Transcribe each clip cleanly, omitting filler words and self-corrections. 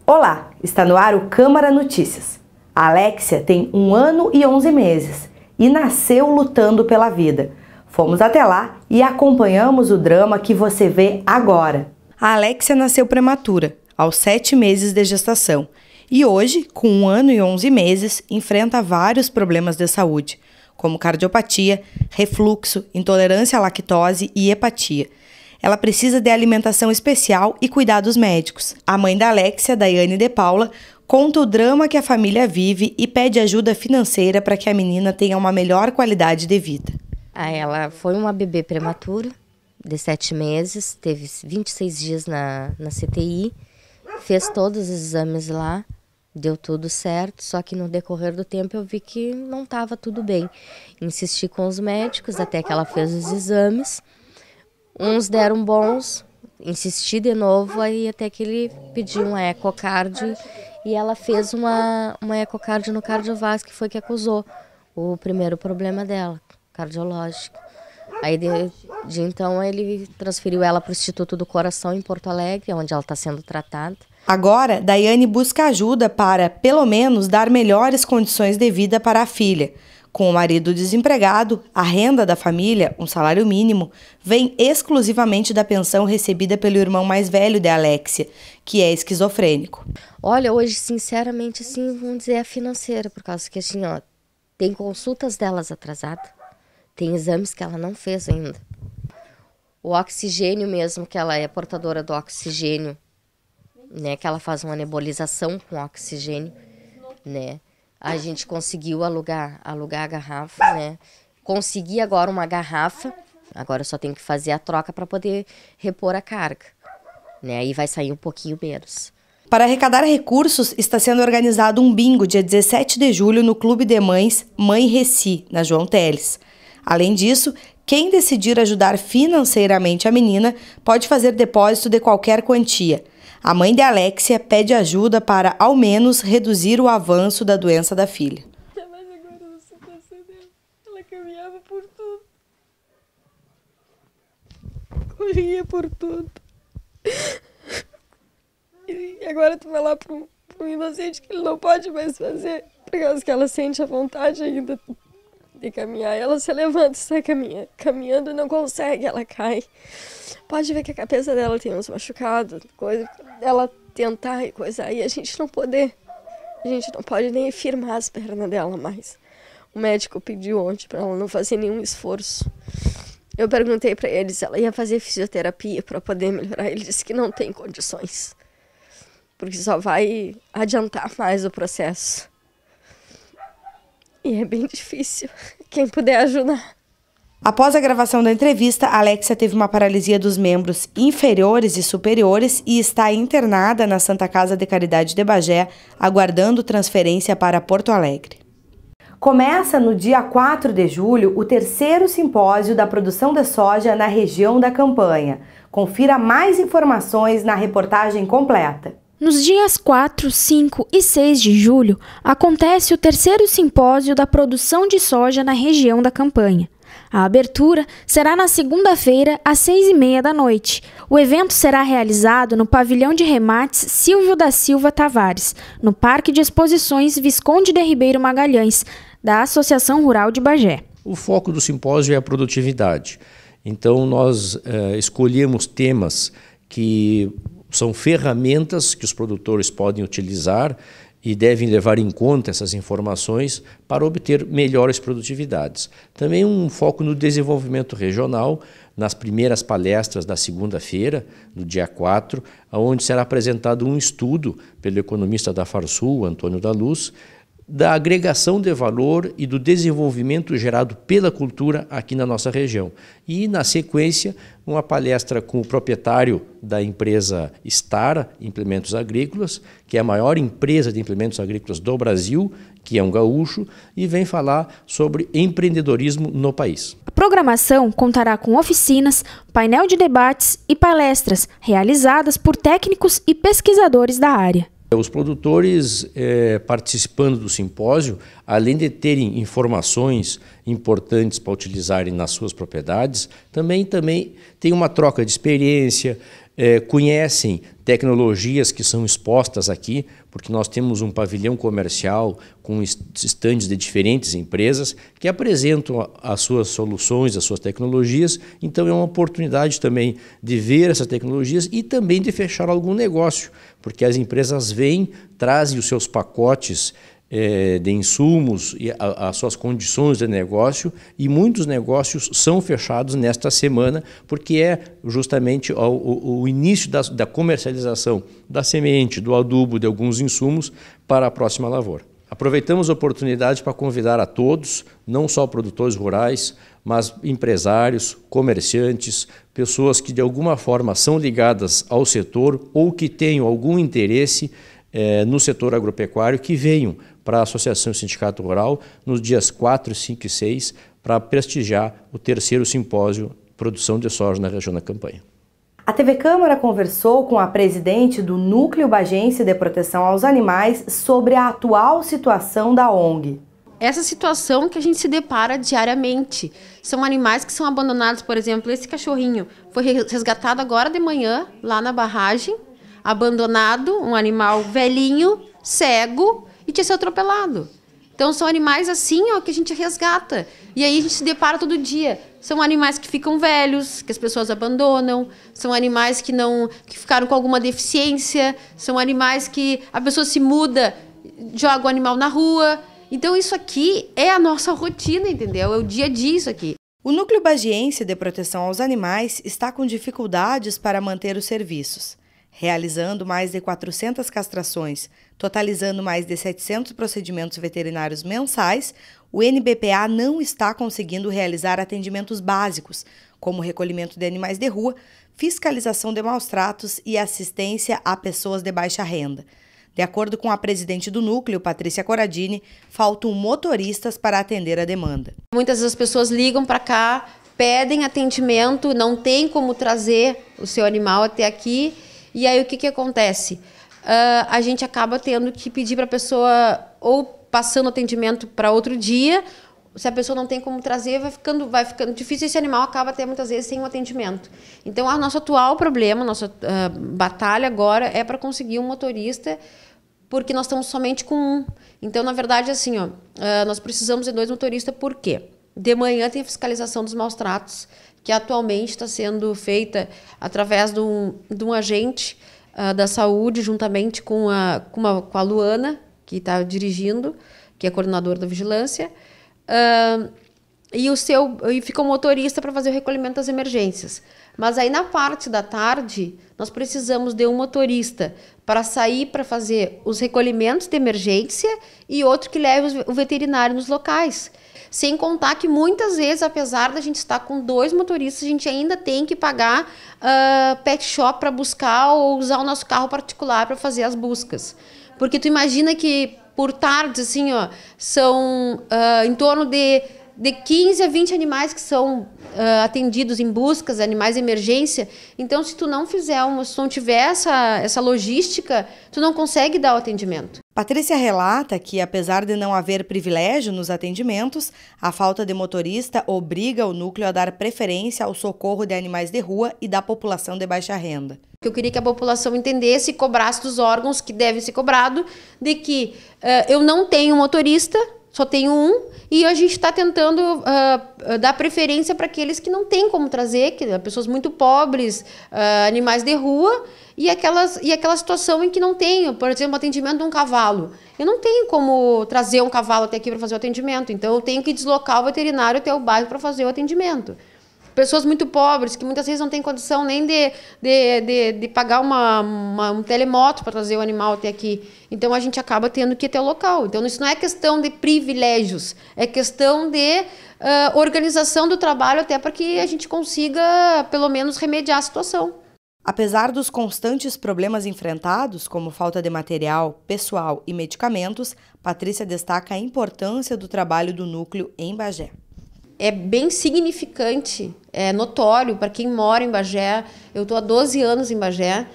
Olá, está no ar o Câmara Notícias. A Alexia tem 1 ano e 11 meses e nasceu lutando pela vida. Fomos até lá e acompanhamos o drama que você vê agora. A Alexia nasceu prematura, aos 7 meses de gestação, e hoje, com 1 ano e 11 meses, enfrenta vários problemas de saúde, como cardiopatia, refluxo, intolerância à lactose e hepatia. Ela precisa de alimentação especial e cuidados médicos. A mãe da Alexia, Daiane de Paula, conta o drama que a família vive e pede ajuda financeira para que a menina tenha uma melhor qualidade de vida. Ela foi uma bebê prematura, de 7 meses, teve 26 dias na CTI, fez todos os exames lá, deu tudo certo, só que no decorrer do tempo eu vi que não estava tudo bem. Insisti com os médicos até que ela fez os exames. Uns deram bons, insisti de novo, aí até que ele pediu uma ecocardio e ela fez uma ecocardio no cardiovascular, que foi que acusou o primeiro problema dela, cardiológico. Aí de então ele transferiu ela para o Instituto do Coração em Porto Alegre, onde ela está sendo tratada. Agora, Daiane busca ajuda para, pelo menos, dar melhores condições de vida para a filha. Com o marido desempregado, a renda da família, um salário mínimo, vem exclusivamente da pensão recebida pelo irmão mais velho de Alexia, que é esquizofrênico. Olha, hoje, sinceramente, assim, vamos dizer, é financeira, por causa que, assim, ó, tem consultas delas atrasadas, tem exames que ela não fez ainda. O oxigênio mesmo, que ela é portadora do oxigênio, né, que ela faz uma nebulização com oxigênio, né. A gente conseguiu alugar a garrafa, né? Consegui agora uma garrafa, agora eu só tenho que fazer a troca para poder repor a carga, né? Aí vai sair um pouquinho menos. Para arrecadar recursos, está sendo organizado um bingo dia 17 de julho no Clube de Mães Mãe Reci, na João Teles. Além disso, quem decidir ajudar financeiramente a menina pode fazer depósito de qualquer quantia. A mãe de Alexia pede ajuda para, ao menos, reduzir o avanço da doença da filha. Mas agora a situação dela, ela caminhava por tudo. Corria por tudo. E agora tu vai lá pro inocente que ele não pode mais fazer. Por causa que ela sente a vontade ainda de caminhar. Ela se levanta e sai caminhando e não consegue, ela cai. Pode ver que a cabeça dela tem uns machucados, coisa, ela tentar e coisa, e a gente não pode nem firmar as pernas dela mais. O médico pediu ontem para ela não fazer nenhum esforço. Eu perguntei para ele se ela ia fazer fisioterapia para poder melhorar. Ele disse que não tem condições, porque só vai adiantar mais o processo. E é bem difícil. Quem puder ajudar. Após a gravação da entrevista, Alexia teve uma paralisia dos membros inferiores e superiores e está internada na Santa Casa de Caridade de Bagé, aguardando transferência para Porto Alegre. Começa no dia 4 de julho o 3º simpósio da produção de soja na região da Campanha. Confira mais informações na reportagem completa. Nos dias 4, 5 e 6 de julho, acontece o 3º simpósio da produção de soja na região da Campanha. A abertura será na segunda-feira, às 6h30 da noite. O evento será realizado no Pavilhão de Remates Silvio da Silva Tavares, no Parque de Exposições Visconde de Ribeiro Magalhães, da Associação Rural de Bagé. O foco do simpósio é a produtividade. Então, nós escolhemos temas que são ferramentas que os produtores podem utilizar e devem levar em conta essas informações para obter melhores produtividades. Também um foco no desenvolvimento regional, nas primeiras palestras da segunda-feira, no dia 4, onde será apresentado um estudo pelo economista da Farsul, Antônio da Luz, da agregação de valor e do desenvolvimento gerado pela cultura aqui na nossa região. E, na sequência, uma palestra com o proprietário da empresa Stara Implementos Agrícolas, que é a maior empresa de implementos agrícolas do Brasil, que é um gaúcho, e vem falar sobre empreendedorismo no país. A programação contará com oficinas, painel de debates e palestras realizadas por técnicos e pesquisadores da área. Os produtores participando do simpósio, além de terem informações importantes para utilizarem nas suas propriedades, também tem uma troca de experiência, conhecem tecnologias que são expostas aqui, porque nós temos um pavilhão comercial com estandes de diferentes empresas que apresentam as suas soluções, as suas tecnologias. Então é uma oportunidade também de ver essas tecnologias e também de fechar algum negócio, porque as empresas vêm, trazem os seus pacotes de insumos e as suas condições de negócio, e muitos negócios são fechados nesta semana, porque é justamente o início da comercialização da semente, do adubo, de alguns insumos para a próxima lavoura. Aproveitamos a oportunidade para convidar a todos, não só produtores rurais, mas empresários, comerciantes, pessoas que de alguma forma são ligadas ao setor ou que tenham algum interesse no setor agropecuário, que venham para a Associação Sindicato Rural nos dias 4, 5 e 6 para prestigiar o 3º Simpósio Produção de Soja na região da Campanha. A TV Câmara conversou com a presidente do Núcleo Bagense de Proteção aos Animais sobre a atual situação da ONG. Essa situação que a gente se depara diariamente. São animais que são abandonados, por exemplo, esse cachorrinho foi resgatado agora de manhã, lá na barragem, abandonado, um animal velhinho, cego, e tinha sido atropelado. Então são animais assim, ó, que a gente resgata. E aí a gente se depara todo dia. São animais que ficam velhos, que as pessoas abandonam, são animais que ficaram com alguma deficiência, são animais que a pessoa se muda, joga o animal na rua. Então isso aqui é a nossa rotina, entendeu? É o dia a dia isso aqui. O Núcleo Bagiense de Proteção aos Animais está com dificuldades para manter os serviços, realizando mais de 400 castrações, totalizando mais de 700 procedimentos veterinários mensais. O NBPA não está conseguindo realizar atendimentos básicos, como recolhimento de animais de rua, fiscalização de maus-tratos e assistência a pessoas de baixa renda. De acordo com a presidente do núcleo, Patrícia Corradini, faltam motoristas para atender a demanda. Muitas das pessoas ligam para cá, pedem atendimento, não tem como trazer o seu animal até aqui. E aí o que acontece? A gente acaba tendo que pedir para a pessoa ou passando atendimento para outro dia. Se a pessoa não tem como trazer, vai ficando difícil, esse animal acaba até muitas vezes sem um atendimento. Então, o nosso atual problema, a nossa batalha agora é para conseguir um motorista, porque nós estamos somente com um. Então, na verdade, assim, ó, nós precisamos de 2 motoristas, por quê? De manhã tem a fiscalização dos maus-tratos, que atualmente está sendo feita através de um agente da saúde, juntamente com a Luana, que está dirigindo, que é coordenadora da vigilância, e fica um motorista para fazer o recolhimento das emergências. Mas aí na parte da tarde, nós precisamos de um motorista para sair para fazer os recolhimentos de emergência e outro que leve o veterinário nos locais. Sem contar que muitas vezes, apesar da gente estar com 2 motoristas, a gente ainda tem que pagar pet shop para buscar ou usar o nosso carro particular para fazer as buscas. Porque tu imagina que por tarde, assim, ó, são em torno de 15 a 20 animais que são atendidos em buscas, animais de emergência. Então, se tu não tiver essa logística, tu não consegue dar o atendimento. Patrícia relata que, apesar de não haver privilégio nos atendimentos, a falta de motorista obriga o núcleo a dar preferência ao socorro de animais de rua e da população de baixa renda. Eu queria que a população entendesse e cobrasse dos órgãos que deve ser cobrado, de que eu não tenho motorista, só tenho um, e a gente está tentando dar preferência para aqueles que não têm como trazer, pessoas muito pobres, animais de rua, e aquela situação em que não tenho, por exemplo, atendimento de um cavalo. Eu não tenho como trazer um cavalo até aqui para fazer o atendimento, então eu tenho que deslocar o veterinário até o bairro para fazer o atendimento. Pessoas muito pobres, que muitas vezes não têm condição nem de pagar um telemoto para trazer o animal até aqui. Então, a gente acaba tendo que ir até o local. Então, isso não é questão de privilégios, é questão de organização do trabalho, até para que a gente consiga, pelo menos, remediar a situação. Apesar dos constantes problemas enfrentados, como falta de material, pessoal e medicamentos, Patrícia destaca a importância do trabalho do núcleo em Bagé. É bem significante, é notório para quem mora em Bagé. Eu estou há 12 anos em Bagé.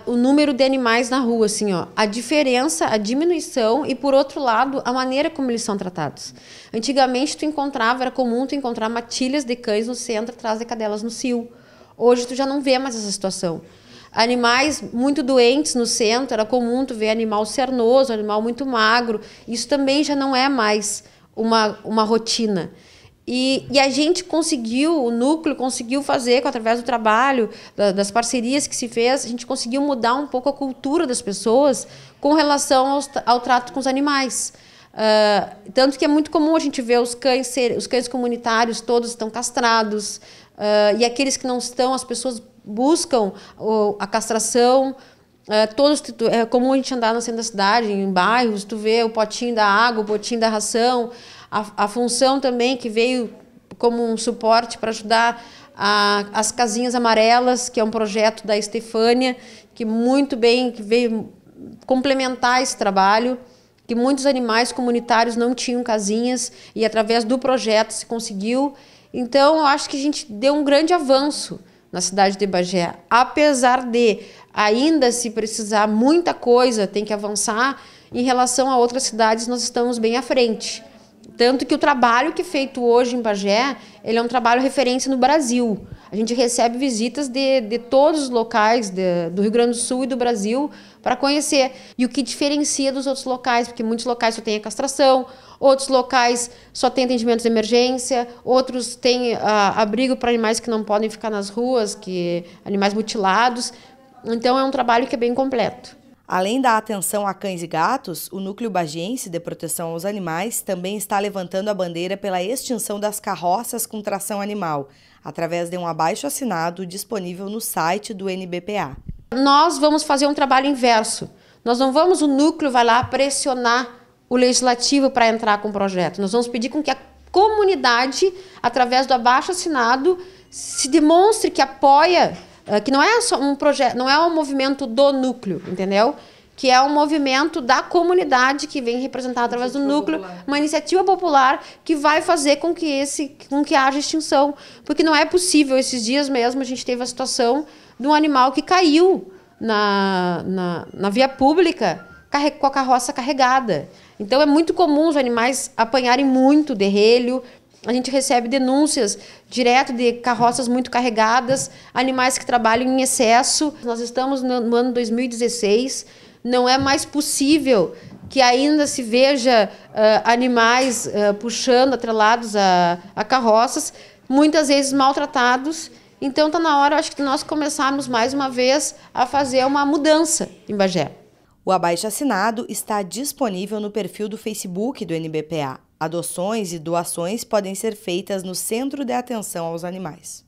O número de animais na rua, assim, ó, a diferença, a diminuição e, por outro lado, a maneira como eles são tratados. Antigamente, era comum tu encontrar matilhas de cães no centro, atrás de cadelas no cio. Hoje, tu já não vê mais essa situação. animais muito doentes no centro, era comum tu ver animal cernoso, animal muito magro. Isso também já não é mais uma rotina. E a gente conseguiu, o núcleo conseguiu fazer, através do trabalho, das parcerias que se fez, a gente conseguiu mudar um pouco a cultura das pessoas com relação ao trato com os animais. Tanto que é muito comum a gente ver os cães comunitários todos estão castrados, e aqueles que não estão, as pessoas buscam a castração. É comum a gente andar no centro da cidade, em bairros, tu vê o potinho da água, o potinho da ração. A função também que veio como um suporte para ajudar as casinhas amarelas, que é um projeto da Estefânia, que veio complementar esse trabalho, que muitos animais comunitários não tinham casinhas e através do projeto se conseguiu. Então, eu acho que a gente deu um grande avanço na cidade de Bagé. Apesar de ainda se precisar muita coisa, tem que avançar, em relação a outras cidades nós estamos bem à frente. Tanto que o trabalho que é feito hoje em Bagé, ele é um trabalho referência no Brasil. A gente recebe visitas de todos os locais do Rio Grande do Sul e do Brasil para conhecer. E o que diferencia dos outros locais, porque muitos locais só têm a castração, outros locais só têm atendimento de emergência, outros têm abrigo para animais que não podem ficar nas ruas, animais mutilados. Então é um trabalho que é bem completo. Além da atenção a cães e gatos, o Núcleo Bagiense de Proteção aos Animais também está levantando a bandeira pela extinção das carroças com tração animal, através de um abaixo-assinado disponível no site do NBPA. Nós vamos fazer um trabalho inverso. O núcleo vai lá pressionar o legislativo para entrar com o projeto. Nós vamos pedir com que a comunidade, através do abaixo-assinado, se demonstre que apoia, que não é só um projeto, não é um movimento do núcleo, entendeu? Que é um movimento da comunidade que vem representar através do núcleo, uma iniciativa popular que vai fazer com que haja extinção. Porque não é possível, esses dias mesmo a gente teve a situação de um animal que caiu na via pública com a carroça carregada. Então é muito comum os animais apanharem muito derrelho. A gente recebe denúncias direto de carroças muito carregadas, animais que trabalham em excesso. Nós estamos no ano 2016, não é mais possível que ainda se veja animais puxando, atrelados a carroças, muitas vezes maltratados. Então está na hora, acho que, de nós começarmos mais uma vez a fazer uma mudança em Bagé. O abaixo-assinado está disponível no perfil do Facebook do NBPA. Adoções e doações podem ser feitas no Centro de Atenção aos Animais.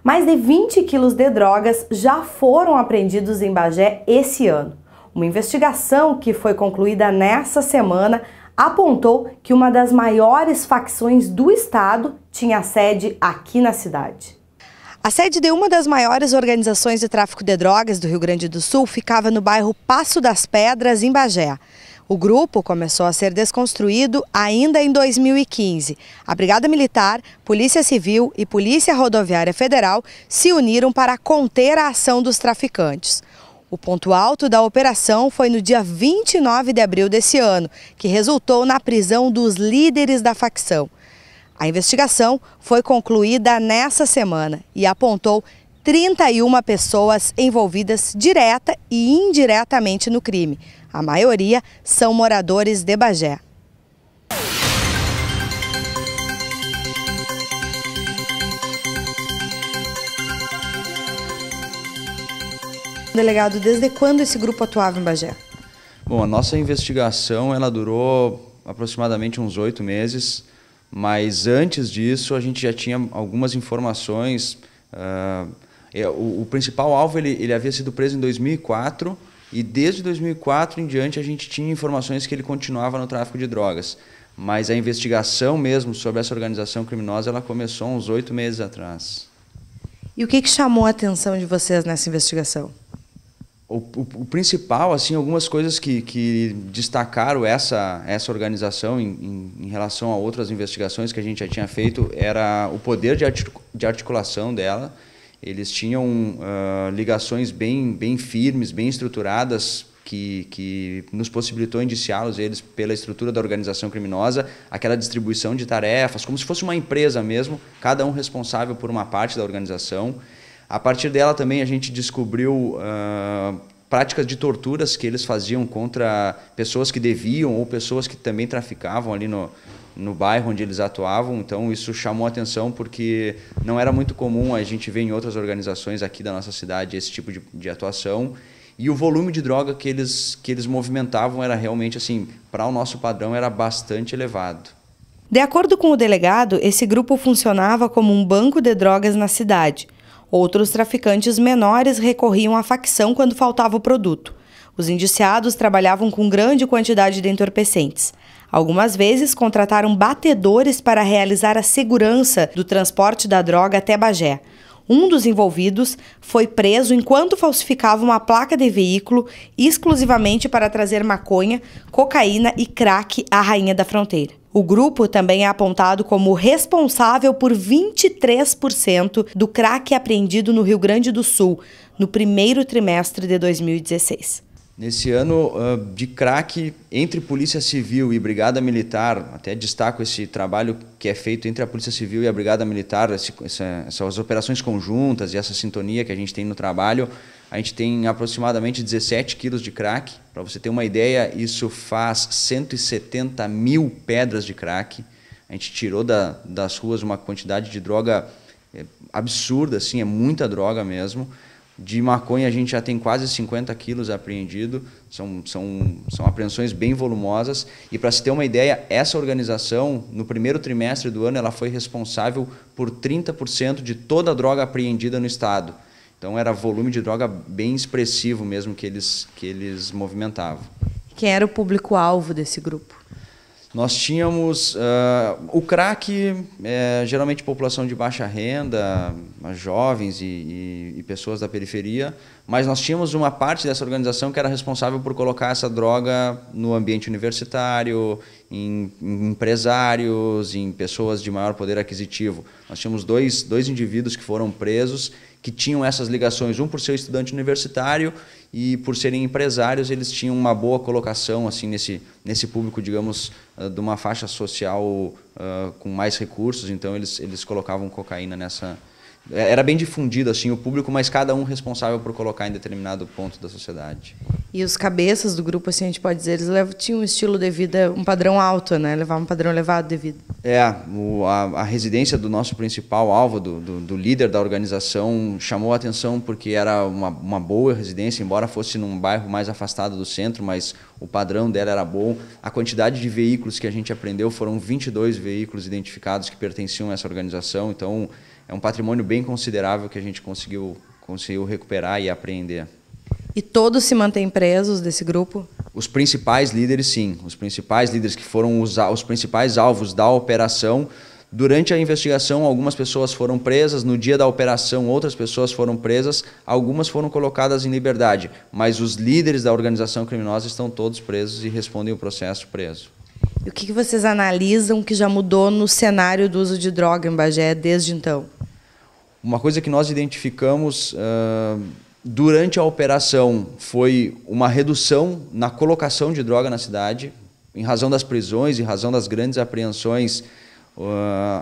Mais de 20 quilos de drogas já foram apreendidos em Bagé esse ano. Uma investigação que foi concluída nessa semana apontou que uma das maiores facções do estado tinha sede aqui na cidade. A sede de uma das maiores organizações de tráfico de drogas do Rio Grande do Sul ficava no bairro Passo das Pedras, em Bagé. O grupo começou a ser desconstruído ainda em 2015. A Brigada Militar, Polícia Civil e Polícia Rodoviária Federal se uniram para conter a ação dos traficantes. O ponto alto da operação foi no dia 29 de abril desse ano, que resultou na prisão dos líderes da facção. A investigação foi concluída nessa semana e apontou 31 pessoas envolvidas direta e indiretamente no crime. A maioria são moradores de Bagé. Delegado, desde quando esse grupo atuava em Bagé? Bom, a nossa investigação ela durou aproximadamente uns 8 meses, mas antes disso a gente já tinha algumas informações. O principal alvo ele havia sido preso em 2004 e desde 2004 em diante a gente tinha informações que ele continuava no tráfico de drogas. Mas a investigação mesmo sobre essa organização criminosa ela começou uns 8 meses atrás. E o que chamou a atenção de vocês nessa investigação? O principal, assim, algumas coisas que destacaram essa organização em relação a outras investigações que a gente já tinha feito era o poder de articulação dela. Eles tinham ligações bem firmes, bem estruturadas, que nos possibilitou indiciá-los eles pela estrutura da organização criminosa, aquela distribuição de tarefas, como se fosse uma empresa mesmo, cada um responsável por uma parte da organização. A partir dela também a gente descobriu práticas de torturas que eles faziam contra pessoas que deviam ou pessoas que também traficavam ali no bairro onde eles atuavam. Então isso chamou a atenção porque não era muito comum a gente ver em outras organizações aqui da nossa cidade esse tipo de atuação. E o volume de droga que eles movimentavam era realmente, assim, para o nosso padrão, era bastante elevado. De acordo com o delegado, esse grupo funcionava como um banco de drogas na cidade. Outros traficantes menores recorriam à facção quando faltava o produto. Os indiciados trabalhavam com grande quantidade de entorpecentes. Algumas vezes contrataram batedores para realizar a segurança do transporte da droga até Bagé. Um dos envolvidos foi preso enquanto falsificava uma placa de veículo exclusivamente para trazer maconha, cocaína e crack à Rainha da Fronteira. O grupo também é apontado como responsável por 23% do crack apreendido no Rio Grande do Sul, no primeiro trimestre de 2016. Nesse ano de crack, entre Polícia Civil e Brigada Militar, até destaco esse trabalho que é feito entre a Polícia Civil e a Brigada Militar, essas operações conjuntas e essa sintonia que a gente tem no trabalho, a gente tem aproximadamente 17 quilos de crack. Para você ter uma ideia, isso faz 170 mil pedras de crack. A gente tirou das ruas uma quantidade de droga absurda, assim, é muita droga mesmo. De maconha a gente já tem quase 50 quilos apreendido, são apreensões bem volumosas. E para se ter uma ideia, essa organização, no primeiro trimestre do ano, ela foi responsável por 30% de toda a droga apreendida no estado. Então era volume de droga bem expressivo mesmo que eles movimentavam. Quem era o público-alvo desse grupo? Nós tínhamos o crack, geralmente população de baixa renda, jovens e pessoas da periferia, mas nós tínhamos uma parte dessa organização que era responsável por colocar essa droga no ambiente universitário, em empresários, em pessoas de maior poder aquisitivo. Nós tínhamos dois indivíduos que foram presos que tinham essas ligações, um por ser estudante universitário e por serem empresários, eles tinham uma boa colocação assim nesse público, digamos, de uma faixa social com mais recursos, então eles colocavam cocaína nessa... Era bem difundido assim o público, mas cada um responsável por colocar em determinado ponto da sociedade. E os cabeças do grupo, assim, a gente pode dizer, eles tinham um estilo de vida, um padrão alto, né? Levavam um padrão elevado de vida. A residência do nosso principal alvo, do líder da organização, chamou a atenção porque era uma boa residência, embora fosse num bairro mais afastado do centro, mas o padrão dela era bom. A quantidade de veículos que a gente apreendeu foram 22 veículos identificados que pertenciam a essa organização, então é um patrimônio bem considerável que a gente conseguiu recuperar e apreender. E todos se mantêm presos desse grupo? Os principais líderes, sim. Os principais líderes que foram os principais alvos da operação. Durante a investigação, algumas pessoas foram presas. No dia da operação, outras pessoas foram presas. Algumas foram colocadas em liberdade. Mas os líderes da organização criminosa estão todos presos e respondem o processo preso. E o que vocês analisam que já mudou no cenário do uso de droga em Bagé desde então? Uma coisa que nós identificamos durante a operação foi uma redução na colocação de droga na cidade, em razão das prisões, em razão das grandes apreensões.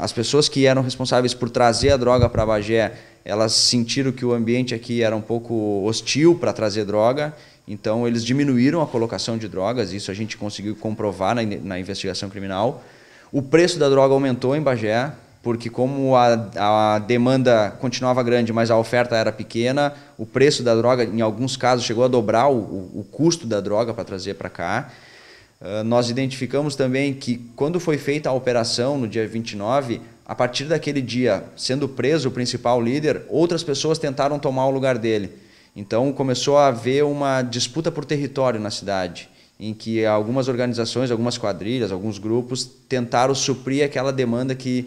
As pessoas que eram responsáveis por trazer a droga para Bagé, elas sentiram que o ambiente aqui era um pouco hostil para trazer droga, então eles diminuíram a colocação de drogas, isso a gente conseguiu comprovar na investigação criminal. O preço da droga aumentou em Bagé, porque como a demanda continuava grande, mas a oferta era pequena, o preço da droga, em alguns casos, chegou a dobrar o custo da droga para trazer para cá. Nós identificamos também que, quando foi feita a operação, no dia 29, a partir daquele dia, sendo preso o principal líder, outras pessoas tentaram tomar o lugar dele. Então, começou a haver uma disputa por território na cidade, em que algumas organizações, algumas quadrilhas, alguns grupos tentaram suprir aquela demanda que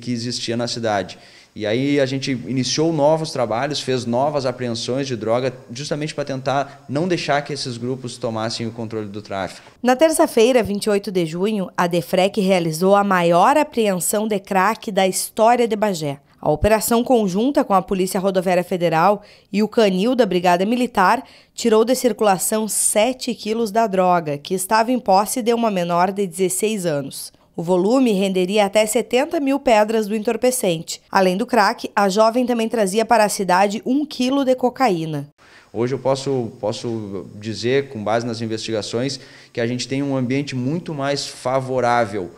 existia na cidade. E aí a gente iniciou novos trabalhos, fez novas apreensões de droga, justamente para tentar não deixar que esses grupos tomassem o controle do tráfico. Na terça-feira, 28 de junho, a DEFREC realizou a maior apreensão de crack da história de Bagé. A operação conjunta com a Polícia Rodoviária Federal e o Canil da Brigada Militar tirou de circulação 7 quilos da droga, que estava em posse de uma menor de 16 anos. O volume renderia até 70 mil pedras do entorpecente. Além do crack, a jovem também trazia para a cidade 1 quilo de cocaína. Hoje eu posso dizer, com base nas investigações, que a gente tem um ambiente muito mais favorável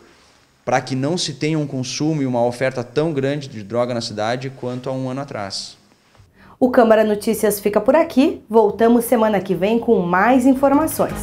para que não se tenha um consumo e uma oferta tão grande de droga na cidade quanto há um ano atrás. O Câmara Notícias fica por aqui. Voltamos semana que vem com mais informações.